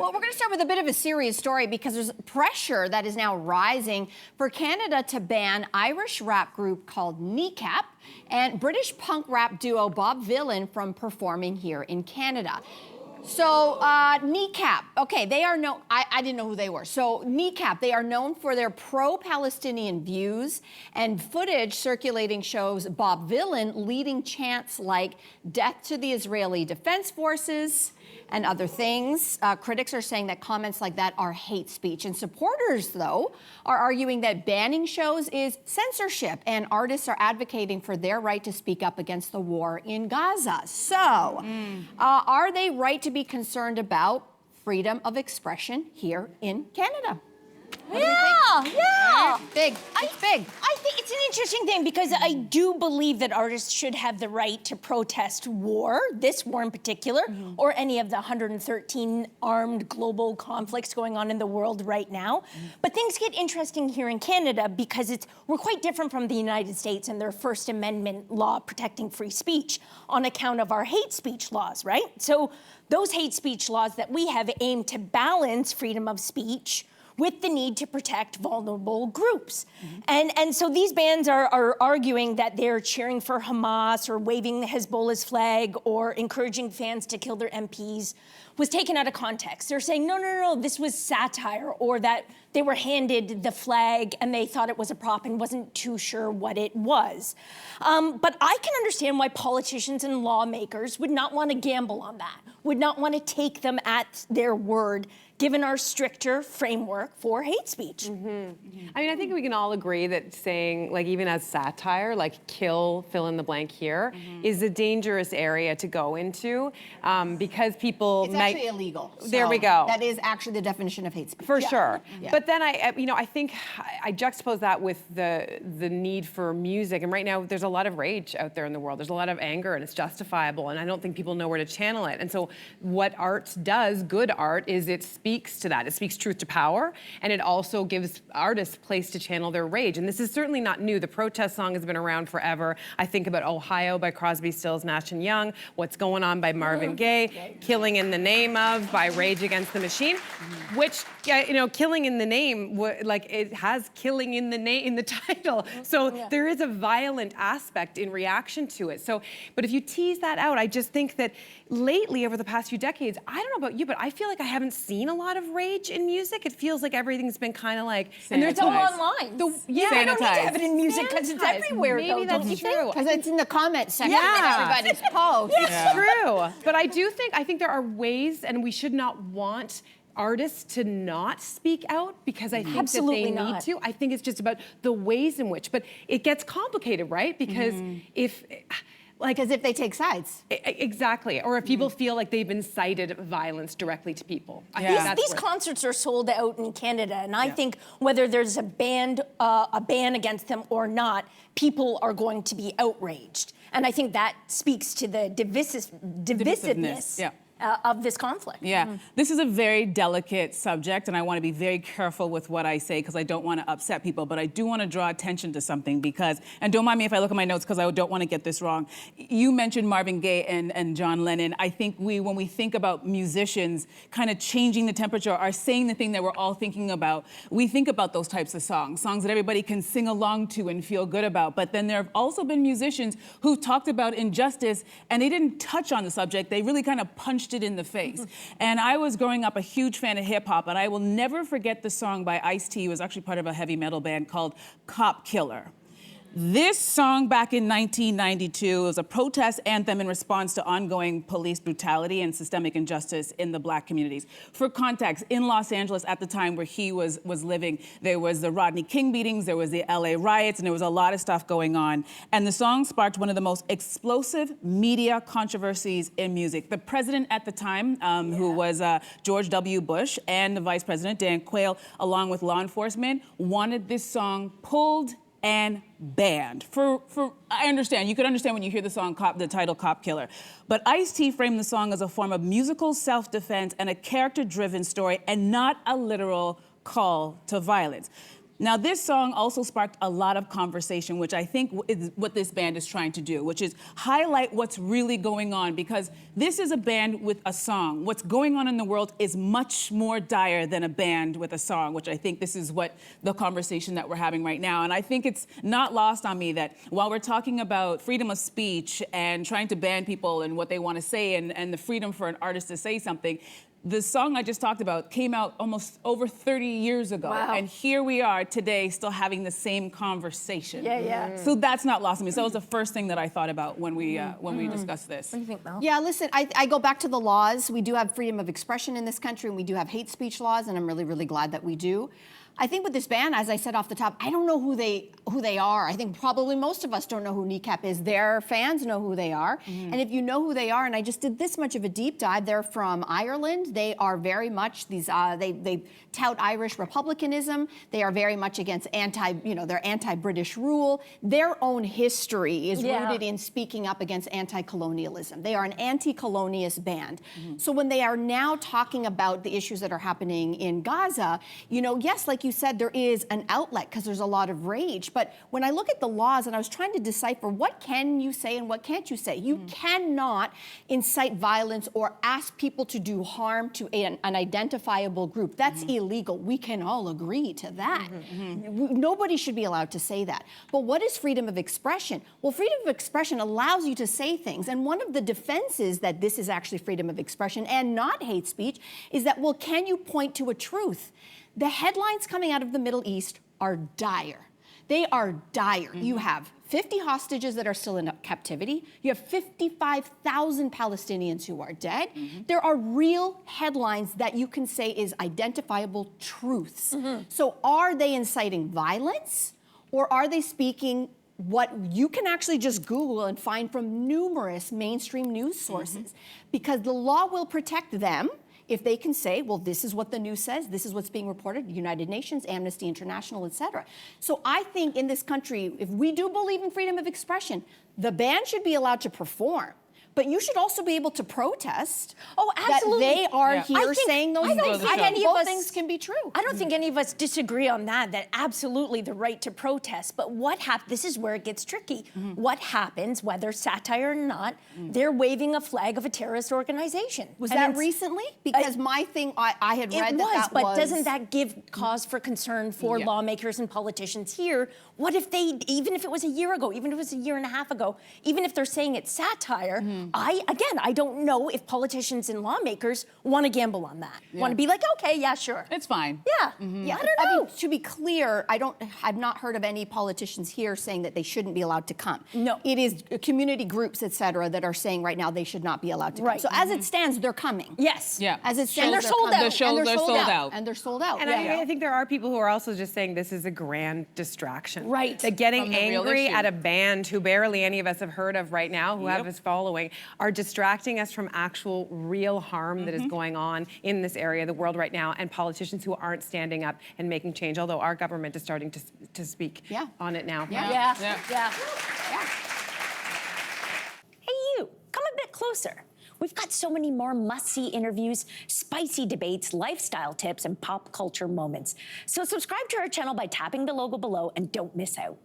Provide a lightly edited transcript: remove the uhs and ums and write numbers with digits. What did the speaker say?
Well, we're going to start with a bit of a serious story because there's pressure that is now rising for Canada to ban Irish rap group called Kneecap and British punk rap duo Bob Vylan from performing here in Canada. So, Kneecap, okay, they are known, I didn't know who they were. So, Kneecap, they are known for their pro-Palestinian views, and footage circulating shows Bob Vylan leading chants like death to the Israeli Defense Forces and other things. Critics are saying that comments like that are hate speech. And supporters, though, are arguing that banning shows is censorship, and artists are advocating for their right to speak up against the war in Gaza. So, are they right to be concerned about freedom of expression here in Canada? Yeah. Big. It's big. I think it's an interesting thing because I do believe that artists should have the right to protest war, this war in particular, or any of the 113 armed global conflicts going on in the world right now. But things get interesting here in Canada because we're quite different from the United States and their First Amendment law protecting free speech on account of our hate speech laws, right? So those hate speech laws that we have aim to balance freedom of speech with the need to protect vulnerable groups. And so these bands are arguing that they're cheering for Hamas or waving Hezbollah's flag or encouraging fans to kill their MPs was taken out of context. They're saying, no, this was satire, or that they were handed the flag and they thought it was a prop and wasn't too sure what it was. But I can understand why politicians and lawmakers would not want to gamble on that, would not want to take them at their word, given our stricter framework for hate speech. I mean, I think we can all agree that saying, like, even as satire, like, kill, fill in the blank here, is a dangerous area to go into because people It's actually illegal. There we go. That is actually the definition of hate speech. For sure. Yeah. But then I think I juxtapose that with the need for music. And right now, there's a lot of rage out there in the world. There's a lot of anger, and it's justifiable. And I don't think people know where to channel it. And so what art does, good art, is it speaks to that. It speaks truth to power, and it also gives artists place to channel their rage. And this is certainly not new. The protest song has been around forever. I think about Ohio by Crosby, Stills, Nash and Young, What's Going On by Marvin Gaye, Killing in the Name Of by Rage Against the Machine, which, killing in the name, like, it has killing in the name in the title. So there is a violent aspect in reaction to it. So, but if you tease that out, I just think that lately, over the past few decades, I don't know about you, but I feel like I haven't seen a lot of rage in music. It feels like everything's been kind of like, and it's all online. I don't need to have it in music because it's everywhere. Maybe that's true. Because it's in the comment section of everybody's post. It's true. But I think there are ways, and we should not want artists to not speak out because I think Absolutely that they need to. I think it's just about the ways in which, but it gets complicated, right? Because Because if they take sides. Exactly. Or if people feel like they've incited violence directly to people. These concerts are sold out in Canada, and I think whether there's a ban against them or not, people are going to be outraged. And I think that speaks to the divisiveness of this conflict. This is a very delicate subject, and I want to be very careful with what I say because I don't want to upset people, but I do want to draw attention to something because, and don't mind me if I look at my notes because I don't want to get this wrong. You mentioned Marvin Gaye and John Lennon. I think when we think about musicians kind of changing the temperature or saying the thing that we're all thinking about, we think about those types of songs that everybody can sing along to and feel good about. But then there have also been musicians who talked about injustice and they didn't touch on the subject. They really kind of punched it in the face. And I was growing up a huge fan of hip hop, and I will never forget the song by Ice-T. He was actually part of a heavy metal band called Cop Killer. This song back in 1992 was a protest anthem in response to ongoing police brutality and systemic injustice in the Black communities. For context, in Los Angeles at the time where he was living, there was the Rodney King beatings, there was the LA riots, and there was a lot of stuff going on. And the song sparked one of the most explosive media controversies in music. The president at the time, who was George W. Bush, and the vice president, Dan Quayle, along with law enforcement, wanted this song pulled and banned. I understand, you could understand when you hear the song, the title Cop Killer. But Ice-T framed the song as a form of musical self-defense and a character-driven story and not a literal call to violence. Now, this song also sparked a lot of conversation, which I think is what this band is trying to do, which is highlight what's really going on, because this is a band with a song. What's going on in the world is much more dire than a band with a song, which I think this is what the conversation that we're having right now. And I think it's not lost on me that while we're talking about freedom of speech and trying to ban people and what they want to say and the freedom for an artist to say something, the song I just talked about came out almost over 30 years ago. Wow. And here we are today still having the same conversation. Yeah. So that's not lost on me. So that was the first thing that I thought about when we discussed this. What do you think, Mel? Yeah, listen, I go back to the laws. We do have freedom of expression in this country, and we do have hate speech laws, and I'm really, really glad that we do. I think with this band, as I said off the top, I don't know who they are. I think probably most of us don't know who Kneecap is. Their fans know who they are. And if you know who they are, and I just did this much of a deep dive, they're from Ireland. They are very much these, they tout Irish republicanism. They are very much against they're anti-British rule. Their own history is rooted in speaking up against anti-colonialism. They are an anti-colonialist band. So when they are now talking about the issues that are happening in Gaza, yes, like you said, there is an outlet because there's a lot of rage. But when I look at the laws and I was trying to decipher what can you say and what can't you say, you cannot incite violence or ask people to do harm to an identifiable group. That's illegal. We can all agree to that. Nobody should be allowed to say that. But what is freedom of expression? Well, freedom of expression allows you to say things. And one of the defenses that this is actually freedom of expression and not hate speech is that, well, can you point to a truth? The headlines coming out of the Middle East are dire. They are dire. You have 50 hostages that are still in captivity. You have 55,000 Palestinians who are dead. There are real headlines that you can say is identifiable truths. So are they inciting violence, or are they speaking what you can actually just Google and find from numerous mainstream news sources? Because the law will protect them if they can say, well, this is what the news says, this is what's being reported, United Nations, Amnesty International, et cetera. So I think in this country, if we do believe in freedom of expression, the band should be allowed to perform. But you should also be able to protest. Oh, absolutely. That they are Yeah. here saying those I don't things. think any of Both us- things can be true. I don't think any of us disagree on that absolutely the right to protest. But this is where it gets tricky. What happens, whether satire or not, they're waving a flag of a terrorist organization. Was And that it's- recently? Because my thing, I had read but doesn't that give cause for concern for Yeah. lawmakers and politicians here? What if even if it was a year ago, even if it was a year and a half ago, even if they're saying it's satire, I don't know if politicians and lawmakers want to gamble on that. Want to be like, okay, yeah, sure. It's fine. Yeah, yeah, I don't know. mean, to be clear, I've not heard of any politicians here saying that they shouldn't be allowed to come. No. It is community groups, et cetera, that are saying right now they should not be allowed to come. Right. So as it stands, they're coming. Yes. Yeah. As it And stands, they're sold coming. out. They're sold out. And they're sold out. And I think there are people who are also just saying this is a grand distraction. Right. That getting From the real angry issue. at a band who barely any of us have heard of right now, who have this following, are distracting us from actual real harm that is going on in this area of the world right now, and politicians who aren't standing up and making change, although our government is starting to speak on it now. Yeah. Yeah. Hey, you, come a bit closer. We've got so many more must-see interviews, spicy debates, lifestyle tips, and pop culture moments. So subscribe to our channel by tapping the logo below and don't miss out.